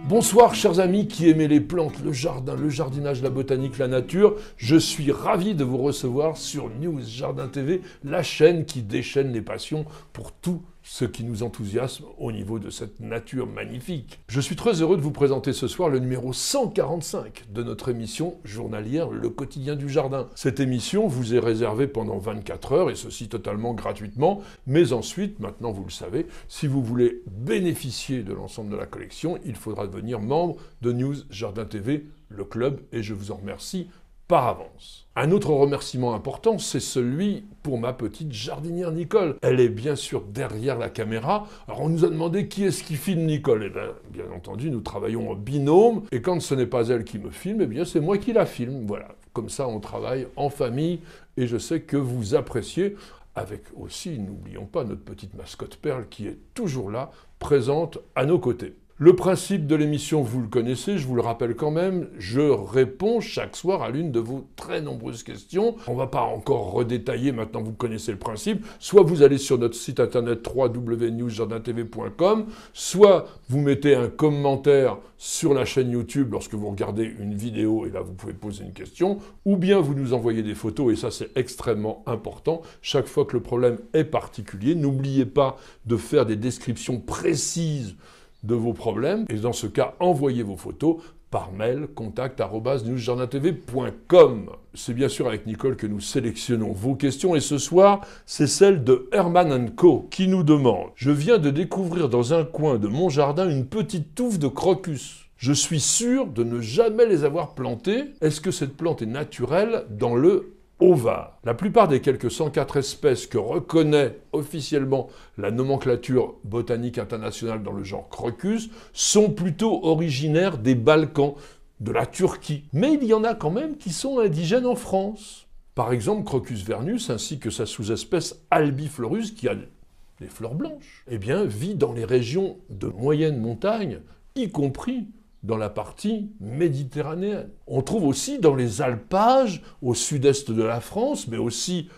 Bonsoir chers amis qui aimez les plantes, le jardin, le jardinage, la botanique, la nature. Je suis ravi de vous recevoir sur News Jardin TV, la chaîne qui déchaîne les passions pour tout ce qui nous enthousiasme au niveau de cette nature magnifique. Je suis très heureux de vous présenter ce soir le numéro 145 de notre émission journalière Le Quotidien du Jardin. Cette émission vous est réservée pendant 24 heures et ceci totalement gratuitement, mais ensuite, maintenant vous le savez, si vous voulez bénéficier de l'ensemble de la collection, il faudra devenir membre de News Jardin TV, le club, et je vous en remercie par avance. Un autre remerciement important, c'est celui pour ma petite jardinière Nicole. Elle est bien sûr derrière la caméra. Alors on nous a demandé qui est-ce qui filme Nicole. Eh bien entendu, nous travaillons en binôme. Et quand ce n'est pas elle qui me filme, eh bien c'est moi qui la filme. Voilà, comme ça on travaille en famille et je sais que vous appréciez. Avec aussi, n'oublions pas, notre petite mascotte Perle qui est toujours là, présente à nos côtés. Le principe de l'émission, vous le connaissez, je vous le rappelle quand même, je réponds chaque soir à l'une de vos très nombreuses questions. On ne va pas encore redétailler, maintenant vous connaissez le principe. Soit vous allez sur notre site internet www.newsjardintv.com, soit vous mettez un commentaire sur la chaîne YouTube lorsque vous regardez une vidéo, et là vous pouvez poser une question, ou bien vous nous envoyez des photos, et ça c'est extrêmement important. Chaque fois que le problème est particulier, n'oubliez pas de faire des descriptions précises de vos problèmes, et dans ce cas, envoyez vos photos par mail, contact@newsjardintv.com. C'est bien sûr avec Nicole que nous sélectionnons vos questions, et ce soir, c'est celle de Herman & Co. qui nous demande « Je viens de découvrir dans un coin de mon jardin une petite touffe de crocus. Je suis sûr de ne jamais les avoir plantés. Est-ce que cette plante est naturelle dans le Haut-Var ?» La plupart des quelques 104 espèces que reconnaît officiellement la nomenclature botanique internationale dans le genre Crocus sont plutôt originaires des Balkans, de la Turquie. Mais il y en a quand même qui sont indigènes en France. Par exemple, Crocus vernus ainsi que sa sous-espèce Albiflorus qui a des fleurs blanches, eh bien, vit dans les régions de moyenne montagne, y compris dans la partie méditerranéenne. On trouve aussi dans les alpages, au sud-est de la France, mais aussi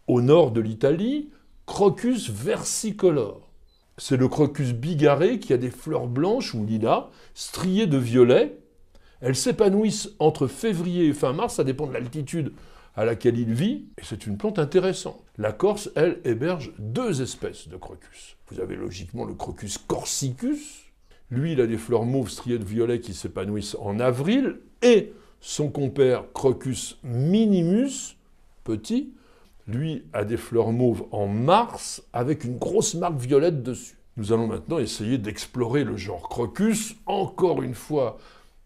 au nord de l'Italie, Crocus versicolore. C'est le Crocus bigarré qui a des fleurs blanches ou lilas, striées de violet. Elles s'épanouissent entre février et fin mars, ça dépend de l'altitude à laquelle il vit, et c'est une plante intéressante. La Corse, elle, héberge 2 espèces de Crocus. Vous avez logiquement le Crocus corsicus. Lui, il a des fleurs mauves striées de violet qui s'épanouissent en avril, et son compère Crocus minimus, petit, lui a des fleurs mauves en mars, avec une grosse marque violette dessus. Nous allons maintenant essayer d'explorer le genre Crocus. Encore une fois,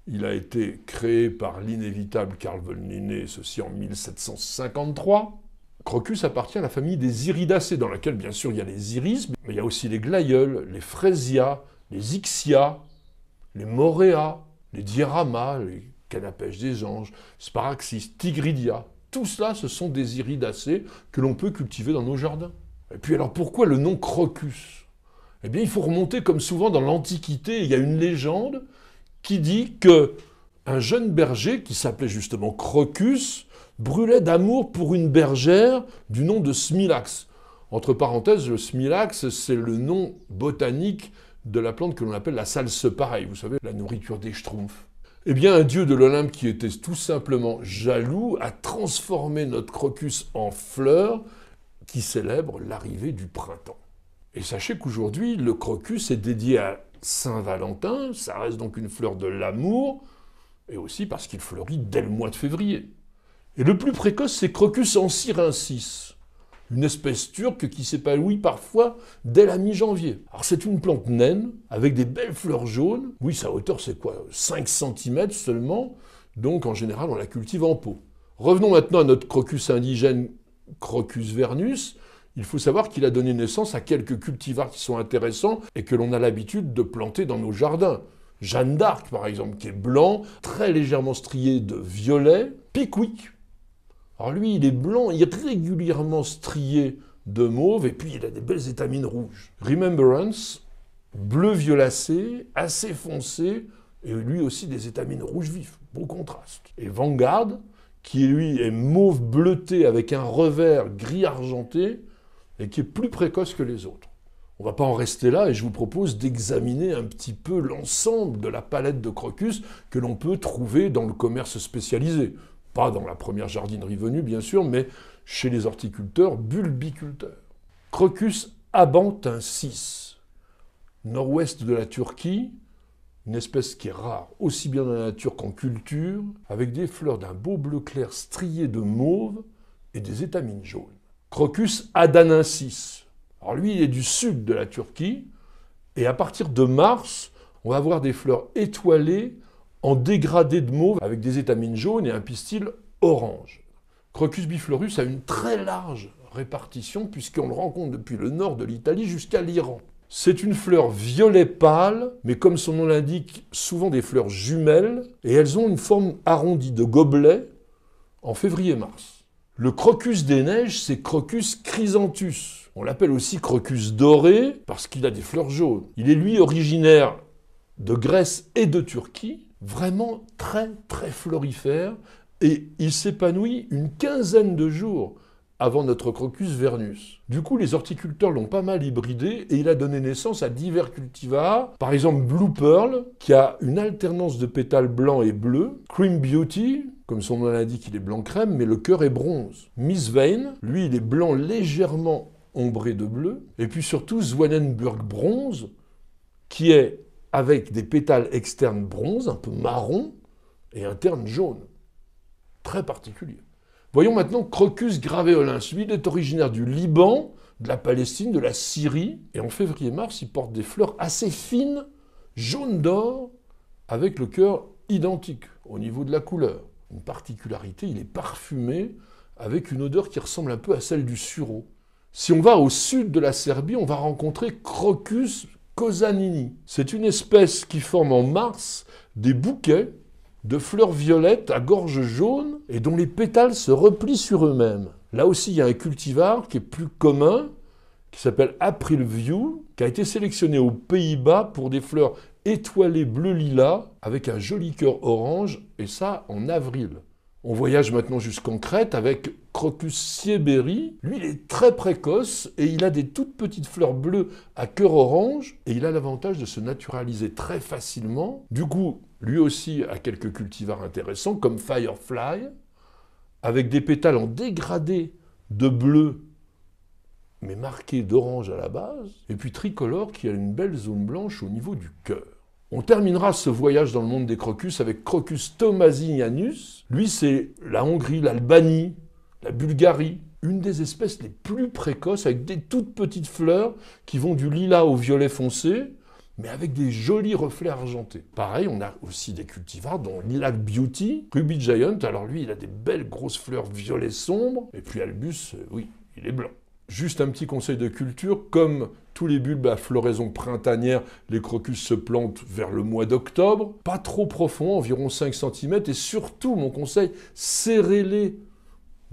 il a été créé par l'inévitable Carl von Linné, ceci en 1753. Crocus appartient à la famille des Iridacées, dans laquelle, bien sûr, il y a les iris, mais il y a aussi les glaïeuls, les fraisias, les Ixia, les Morea, les Diorama, les canapèches des anges, Sparaxis, Tigridia, tout cela, ce sont des iridacées que l'on peut cultiver dans nos jardins. Et puis alors, pourquoi le nom Crocus ? Eh bien, il faut remonter, comme souvent dans l'Antiquité, il y a une légende qui dit que un jeune berger, qui s'appelait justement Crocus, brûlait d'amour pour une bergère du nom de Smilax. Entre parenthèses, le Smilax, c'est le nom botanique de la plante que l'on appelle la salsepareille, vous savez, la nourriture des schtroumpfs. Eh bien, un dieu de l'Olympe qui était tout simplement jaloux a transformé notre Crocus en fleur qui célèbre l'arrivée du printemps. Et sachez qu'aujourd'hui, le Crocus est dédié à Saint-Valentin, ça reste donc une fleur de l'amour, et aussi parce qu'il fleurit dès le mois de février. Et le plus précoce, c'est Crocus ancyrensis, une espèce turque qui s'épanouit parfois dès la mi-janvier. Alors c'est une plante naine, avec des belles fleurs jaunes. Oui, sa hauteur c'est quoi, 5 cm seulement, donc en général on la cultive en pot. Revenons maintenant à notre Crocus indigène, Crocus vernus. Il faut savoir qu'il a donné naissance à quelques cultivars qui sont intéressants et que l'on a l'habitude de planter dans nos jardins. Jeanne d'Arc par exemple, qui est blanc, très légèrement strié de violet. Pickwick. Alors lui, il est blanc, irrégulièrement strié de mauve, et puis il a des belles étamines rouges. Remembrance, bleu violacé, assez foncé, et lui aussi des étamines rouges vifs, beau contraste. Et Vanguard, qui lui est mauve bleuté avec un revers gris argenté, et qui est plus précoce que les autres. On ne va pas en rester là, et je vous propose d'examiner un petit peu l'ensemble de la palette de crocus que l'on peut trouver dans le commerce spécialisé. Pas dans la première jardinerie venue, bien sûr, mais chez les horticulteurs bulbiculteurs. Crocus abantensis, nord-ouest de la Turquie, une espèce qui est rare, aussi bien dans la nature qu'en culture, avec des fleurs d'un beau bleu clair strié de mauve et des étamines jaunes. Crocus adanensis. Alors lui, il est du sud de la Turquie, et à partir de mars, on va avoir des fleurs étoilées en dégradé de mauve avec des étamines jaunes et un pistil orange. Crocus biflorus a une très large répartition puisqu'on le rencontre depuis le nord de l'Italie jusqu'à l'Iran. C'est une fleur violet pâle, mais comme son nom l'indique, souvent des fleurs jumelles, et elles ont une forme arrondie de gobelet en février-mars. Le crocus des neiges, c'est Crocus chrysanthus. On l'appelle aussi crocus doré parce qu'il a des fleurs jaunes. Il est lui originaire de Grèce et de Turquie, vraiment très très florifère, et il s'épanouit une quinzaine de jours avant notre crocus vernus. Du coup, les horticulteurs l'ont pas mal hybridé et il a donné naissance à divers cultivars. Par exemple, Blue Pearl, qui a une alternance de pétales blancs et bleus. Cream Beauty, comme son nom l'indique, il est blanc crème, mais le cœur est bronze. Miss Vane, lui, il est blanc légèrement ombré de bleu. Et puis surtout, Zwanenburg Bronze, qui est avec des pétales externes bronze, un peu marron, et internes jaune. Très particulier. Voyons maintenant Crocus graveolens. Lui, il est originaire du Liban, de la Palestine, de la Syrie. Et en février-mars, il porte des fleurs assez fines, jaune d'or, avec le cœur identique au niveau de la couleur. Une particularité, il est parfumé avec une odeur qui ressemble un peu à celle du sureau. Si on va au sud de la Serbie, on va rencontrer Crocus cosanini. C'est une espèce qui forme en mars des bouquets de fleurs violettes à gorge jaune et dont les pétales se replient sur eux-mêmes. Là aussi, il y a un cultivar qui est plus commun, qui s'appelle Aprilview, qui a été sélectionné aux Pays-Bas pour des fleurs étoilées bleu-lilas avec un joli cœur orange, et ça en avril. On voyage maintenant jusqu'en Crète avec Crocus sieberi. Lui, il est très précoce et il a des toutes petites fleurs bleues à cœur orange et il a l'avantage de se naturaliser très facilement. Du coup, lui aussi a quelques cultivars intéressants comme Firefly, avec des pétales en dégradé de bleu, mais marqués d'orange à la base. Et puis Tricolore qui a une belle zone blanche au niveau du cœur. On terminera ce voyage dans le monde des crocus avec Crocus thomasinianus. Lui, c'est la Hongrie, l'Albanie, la Bulgarie. Une des espèces les plus précoces avec des toutes petites fleurs qui vont du lilas au violet foncé, mais avec des jolis reflets argentés. Pareil, on a aussi des cultivars dont Lilac Beauty, Ruby Giant. Alors lui, il a des belles grosses fleurs violet sombre. Et puis Albus, oui, il est blanc. Juste un petit conseil de culture, comme tous les bulbes à floraison printanière, les crocus se plantent vers le mois d'octobre. Pas trop profond, environ 5 cm. Et surtout, mon conseil, serrez-les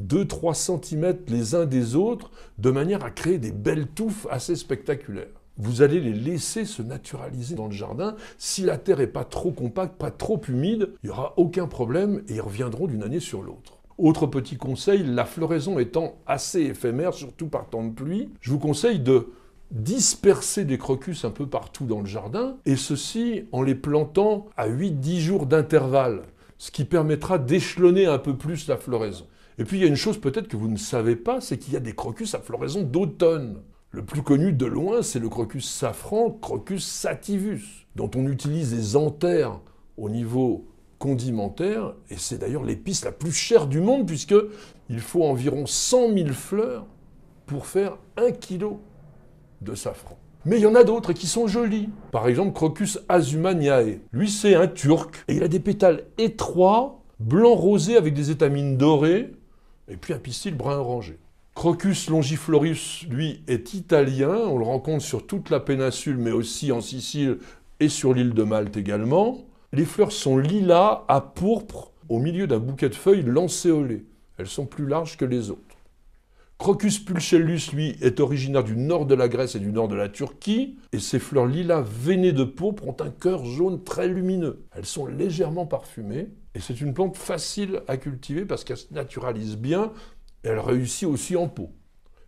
2-3 cm les uns des autres, de manière à créer des belles touffes assez spectaculaires. Vous allez les laisser se naturaliser dans le jardin. Si la terre n'est pas trop compacte, pas trop humide, il n'y aura aucun problème et ils reviendront d'une année sur l'autre. Autre petit conseil, la floraison étant assez éphémère, surtout par temps de pluie, je vous conseille de disperser des crocus un peu partout dans le jardin, et ceci en les plantant à 8-10 jours d'intervalle, ce qui permettra d'échelonner un peu plus la floraison. Et puis il y a une chose peut-être que vous ne savez pas, c'est qu'il y a des crocus à floraison d'automne. Le plus connu de loin, c'est le crocus safran, Crocus sativus, dont on utilise les anthères au niveau condimentaire, et c'est d'ailleurs l'épice la plus chère du monde, puisqu'il faut environ 100 000 fleurs pour faire 1 kg de safran. Mais il y en a d'autres qui sont jolis. Par exemple, Crocus azumaniae. Lui, c'est un turc, et il a des pétales étroits, blanc rosé avec des étamines dorées, et puis un pistil brun orangé. Crocus longiflorus, lui, est italien. On le rencontre sur toute la péninsule, mais aussi en Sicile et sur l'île de Malte également. Les fleurs sont lilas à pourpre au milieu d'un bouquet de feuilles lancéolées. Elles sont plus larges que les autres. Crocus pulchellus, lui, est originaire du nord de la Grèce et du nord de la Turquie, et ses fleurs lilas veinées de pourpre ont un cœur jaune très lumineux. Elles sont légèrement parfumées, et c'est une plante facile à cultiver parce qu'elle se naturalise bien, et elle réussit aussi en pot.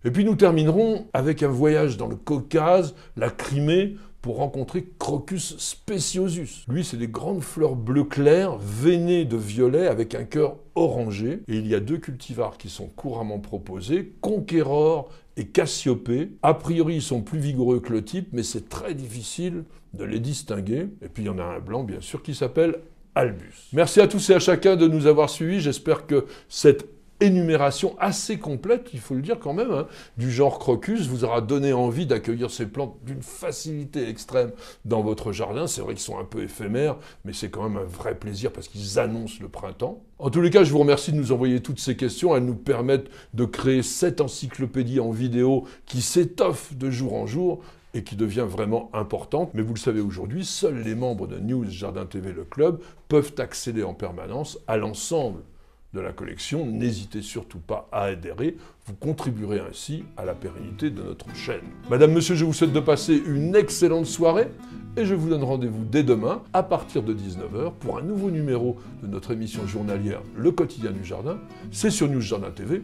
Et puis nous terminerons avec un voyage dans le Caucase, la Crimée, pour rencontrer Crocus speciosus. Lui, c'est des grandes fleurs bleu clair, veinées de violet avec un cœur orangé. Et il y a 2 cultivars qui sont couramment proposés, Conqueror et Cassiopée. A priori, ils sont plus vigoureux que le type, mais c'est très difficile de les distinguer. Et puis il y en a un blanc, bien sûr, qui s'appelle Albus. Merci à tous et à chacun de nous avoir suivis. J'espère que cette énumération assez complète, il faut le dire quand même, hein, du genre Crocus vous aura donné envie d'accueillir ces plantes d'une facilité extrême dans votre jardin. C'est vrai qu'ils sont un peu éphémères, mais c'est quand même un vrai plaisir parce qu'ils annoncent le printemps. En tous les cas, je vous remercie de nous envoyer toutes ces questions. Elles nous permettent de créer cette encyclopédie en vidéo qui s'étoffe de jour en jour et qui devient vraiment importante. Mais vous le savez aujourd'hui, seuls les membres de News Jardin TV, le club, peuvent accéder en permanence à l'ensemble de la collection. N'hésitez surtout pas à adhérer, vous contribuerez ainsi à la pérennité de notre chaîne. Madame, Monsieur, je vous souhaite de passer une excellente soirée et je vous donne rendez-vous dès demain à partir de 19 h pour un nouveau numéro de notre émission journalière Le Quotidien du Jardin. C'est sur News Jardin TV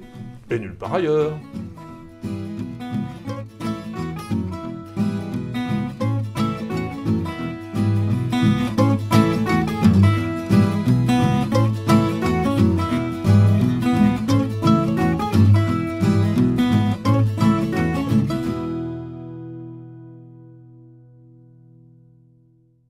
et nulle part ailleurs.